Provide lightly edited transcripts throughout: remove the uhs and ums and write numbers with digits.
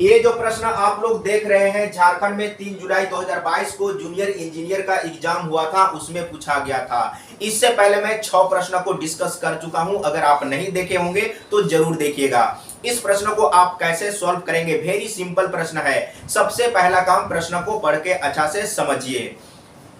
ये जो प्रश्न आप लोग देख रहे हैं, झारखंड में 3 जुलाई 2022 को जूनियर इंजीनियर का एग्जाम हुआ था, उसमें पूछा गया था। इससे पहले मैं 6 प्रश्न को डिस्कस कर चुका हूं। अगर आप नहीं देखे होंगे तो जरूर देखिएगा। इस प्रश्न को आप कैसे सॉल्व करेंगे, वेरी सिंपल प्रश्न है। सबसे पहला काम, प्रश्न को पढ़ के अच्छा से समझिए।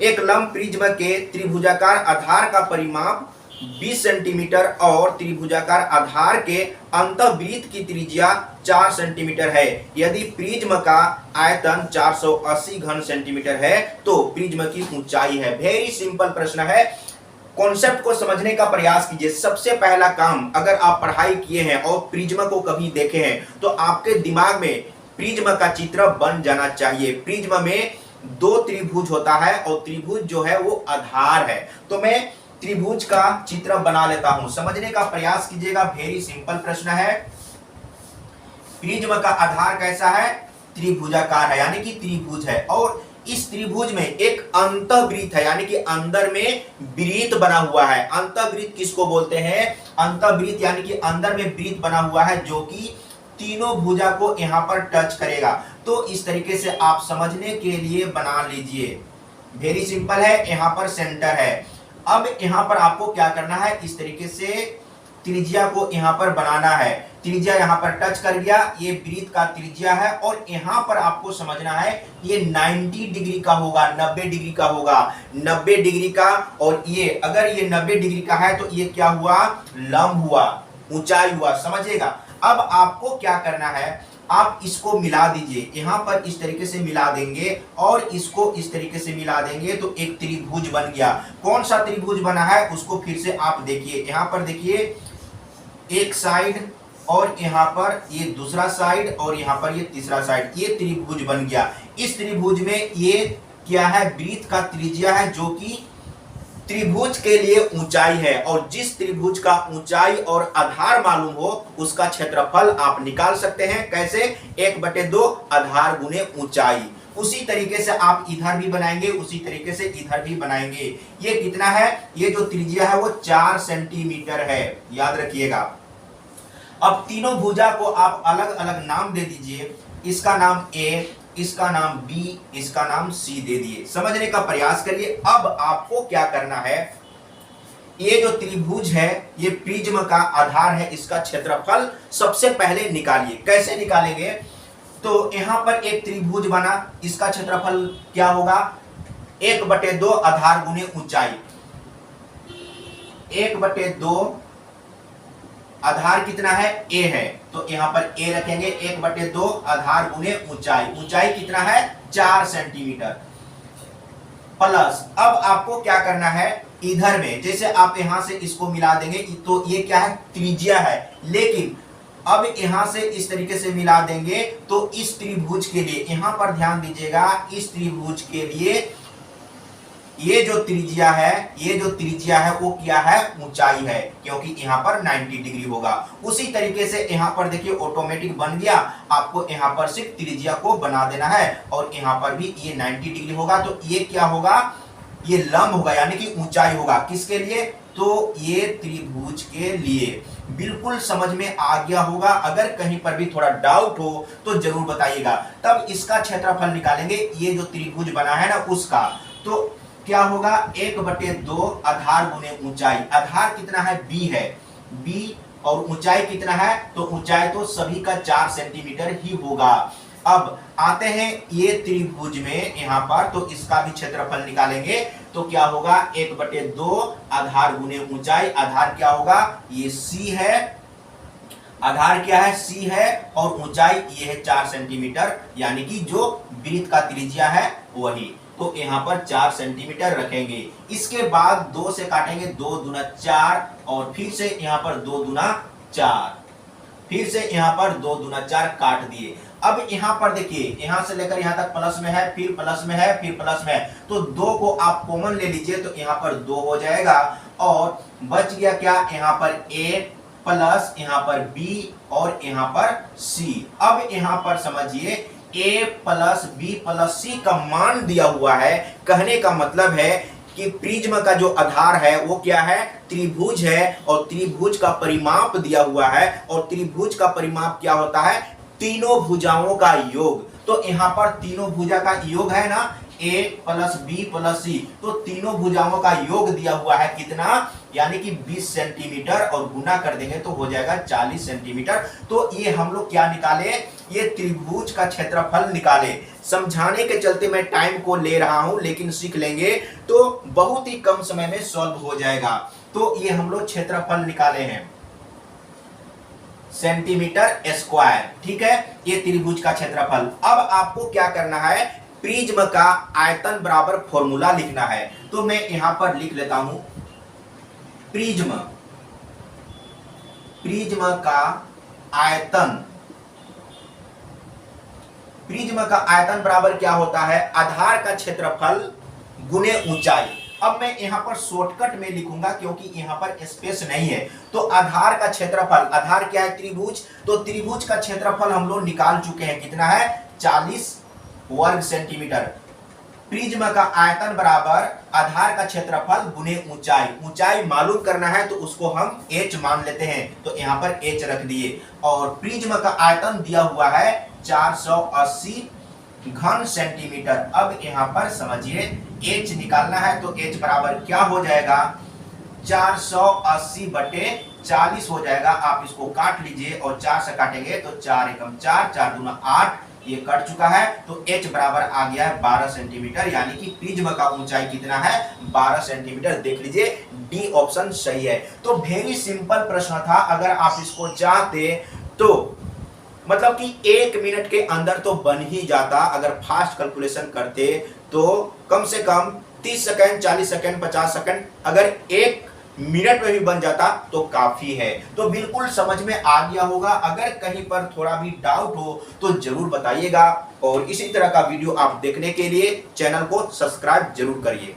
एक लंब प्रिज्म के त्रिभुजाकार आधार का परिमाप 20 सेंटीमीटर और त्रिभुजाकार आधार के अंतःवृत्त की त्रिज्या 4 सेंटीमीटर है। यदि प्रिज्म का आयतन 480 घन सेंटीमीटर है तो प्रिज्म की ऊंचाई है। वेरी सिंपल प्रश्न है। कॉन्सेप्ट को समझने का प्रयास कीजिए। सबसे पहला काम, अगर आप पढ़ाई किए हैं और प्रिज्म को कभी देखे हैं तो आपके दिमाग में प्रिज्म का चित्र बन जाना चाहिए। प्रिज्म में 2 त्रिभुज होता है और त्रिभुज जो है वो आधार है। तो मैं त्रिभुज का चित्र बना लेता हूं, समझने का प्रयास कीजिएगा। वेरी सिंपल प्रश्न है। प्रिज्म का आधार कैसा है? त्रिभुजाकार है, यानी कि त्रिभुज है। और इस त्रिभुज में एक अंतःवृत्त है, यानी कि अंदर में वृत्त बना हुआ है। अंतःवृत्त किसको बोलते हैं? अंतःवृत्त यानी कि अंदर में वृत्त बना हुआ है जो कि तीनों भुजा को यहां पर टच करेगा। तो इस तरीके से आप समझने के लिए बना लीजिए। वेरी सिंपल है। यहां पर सेंटर है। अब यहां पर आपको क्या करना है, इस तरीके से त्रिज्या को यहां पर बनाना है। त्रिज्या यहां पर टच कर गया, ये वृत्त का त्रिज्या है। और यहां पर आपको समझना है ये 90 डिग्री का होगा, 90 डिग्री का होगा, 90 डिग्री का। और ये अगर ये 90 डिग्री का है तो ये क्या हुआ? लंब हुआ, ऊंचाई हुआ, समझिएगा। अब आपको क्या करना है, आप इसको मिला दीजिए। यहां पर इस तरीके से मिला देंगे और इसको इस तरीके से मिला देंगे तो एक त्रिभुज बन गया। कौन सा त्रिभुज बना है उसको फिर से आप देखिए। यहां पर देखिए, एक साइड और यहां पर ये दूसरा साइड और यहां पर ये तीसरा साइड, ये त्रिभुज बन गया। इस त्रिभुज में ये क्या है? वृत्त का त्रिज्या है जो कि त्रिभुज के लिए ऊंचाई है। और जिस त्रिभुज का ऊंचाई और आधार मालूम हो उसका क्षेत्रफल आप निकाल सकते हैं। कैसे? 1/2 आधार गुने ऊंचाई। उसी तरीके से आप इधर भी बनाएंगे, उसी तरीके से इधर भी बनाएंगे। ये कितना है? ये जो त्रिज्या है वो 4 सेंटीमीटर है, याद रखिएगा। अब तीनों भुजा को आप अलग अलग नाम दे दीजिए। इसका नाम ए, इसका नाम बी, इसका नाम सी दे दिए। समझने का प्रयास करिए। अब आपको क्या करना है, ये जो त्रिभुज है ये प्रिज्म का आधार है, इसका क्षेत्रफल सबसे पहले निकालिए। कैसे निकालेंगे? तो यहां पर एक त्रिभुज बना, इसका क्षेत्रफल क्या होगा? 1/2 आधार गुने ऊंचाई। 1/2 आधार कितना है? ए है, तो यहां पर ए रखेंगे। 1/2 आधार गुने ऊंचाई। ऊंचाई कितना है? 4 सेंटीमीटर प्लस। अब आपको क्या करना है, इधर में जैसे आप यहां से इसको मिला देंगे तो ये क्या है? त्रिज्या है। लेकिन अब यहां से इस तरीके से मिला देंगे तो इस त्रिभुज के लिए, यहां पर ध्यान दीजिएगा, इस त्रिभुज के लिए ये जो त्रिज्या है वो क्या है? ऊंचाई है, क्योंकि यहां पर 90 डिग्री होगा। उसी तरीके से यहां पर देखिए ऑटोमेटिक बन गया। आपको यहां पर सिर्फ त्रिज्या को बना देना है और यहां पर भी ये 90 डिग्री होगा। तो ये क्या होगा? ये लंब होगा, यानी कि ऊंचाई होगा। किसके लिए? तो ये त्रिभुज के लिए। बिल्कुल समझ में आ गया होगा। अगर कहीं पर भी थोड़ा डाउट हो तो जरूर बताइएगा। तब इसका क्षेत्रफल निकालेंगे, ये जो त्रिभुज बना है ना उसका। तो क्या होगा? 1/2 आधार गुने ऊंचाई। आधार कितना है? बी है, बी। और ऊंचाई कितना है? तो ऊंचाई तो सभी का 4 सेंटीमीटर ही होगा। अब आते हैं ये त्रिभुज में यहां पर, तो इसका भी क्षेत्रफल निकालेंगे। तो क्या होगा? 1/2 आधार गुने ऊंचाई। आधार क्या होगा? ये सी है। आधार क्या है? सी है। और ऊंचाई ये है 4 सेंटीमीटर, यानी कि जो वृत्त का त्रिज्या है वही। तो यहां पर 4 सेंटीमीटर रखेंगे। इसके बाद 2 से काटेंगे, 2 दूना 4 और फिर से यहां पर 2 दूना 4, फिर से यहां पर 2 दूना 4 काट दिए। अब यहां पर देखिए, यहां से लेकर यहां तक प्लस में है, फिर प्लस में है, फिर प्लस में है। तो 2 को आप कॉमन ले लीजिए तो यहां पर 2 हो जाएगा। और बच गया क्या? यहां पर ए प्लस यहां पर बी और यहां पर सी। अब यहां पर समझिए, ए प्लस बी प्लस सी का मान दिया हुआ है। कहने का मतलब है कि प्रिज्म का जो आधार है वो क्या है? त्रिभुज है। और त्रिभुज का परिमाप दिया हुआ है। और त्रिभुज का परिमाप क्या होता है? तीनों भुजाओं का योग। तो यहाँ पर तीनों भुजा का योग है ना, ए प्लस बी प्लस सी, तो तीनों भुजाओं का योग दिया हुआ है कितना, यानी कि 20 सेंटीमीटर, और गुना कर देंगे तो हो जाएगा 40 सेंटीमीटर। तो ये हम लोग क्या निकाले, ये त्रिभुज का क्षेत्रफल निकाले। समझाने के चलते मैं टाइम को ले रहा हूं, लेकिन सीख लेंगे तो बहुत ही कम समय में सॉल्व हो जाएगा। तो ये हम लोग क्षेत्रफल निकाले हैं सेंटीमीटर स्क्वायर, ठीक है, ये त्रिभुज का क्षेत्रफल। अब आपको क्या करना है, प्रिज्म का आयतन बराबर फॉर्मूला लिखना है। तो मैं यहां पर लिख लेता हूं, प्रिज्म का आयतन, प्रिज्म का आयतन बराबर क्या होता है, आधार का क्षेत्रफल गुने ऊंचाई। अब मैं यहां पर शॉर्टकट में लिखूंगा क्योंकि यहां पर स्पेस नहीं है। तो आधार का क्षेत्रफल, आधार क्या है, त्रिभुज, तो त्रिभुज का क्षेत्रफल हम लोग निकाल चुके हैं, कितना है, 40 वर्ग सेंटीमीटर। प्रिज्म का आयतन बराबर आधार का क्षेत्रफल गुने ऊंचाई। ऊंचाई मालूम करना है तो उसको हम h मान लेते हैं, तो यहां पर h रख दिए। और प्रिज्म का आयतन दिया हुआ है 480 घन सेंटीमीटर। अब यहां पर समझिए h निकालना है, तो h बराबर क्या हो जाएगा, 480 बटे 40 हो जाएगा। आप इसको काट लीजिए और 4 से काटेंगे तो 4 एकम 4, 4 दूना 8, ये कट चुका है। तो h बराबर आ गया है 12 सेंटीमीटर, यानी कि प्रिज्म का ऊंचाई कितना है, 12 सेंटीमीटर। देख लीजिए डी ऑप्शन सही है। तो वेरी सिंपल प्रश्न था, अगर आप इसको चाहते तो मतलब कि 1 मिनट के अंदर तो बन ही जाता, अगर फास्ट कैलकुलेशन करते तो कम से कम 30 सेकंड, 40 सेकंड, 50 सेकंड, अगर 1 मिनट में भी बन जाता तो काफी है। तो बिल्कुल समझ में आ गया होगा। अगर कहीं पर थोड़ा भी डाउट हो तो जरूर बताइएगा, और इसी तरह का वीडियो आप देखने के लिए चैनल को सब्सक्राइब जरूर करिए।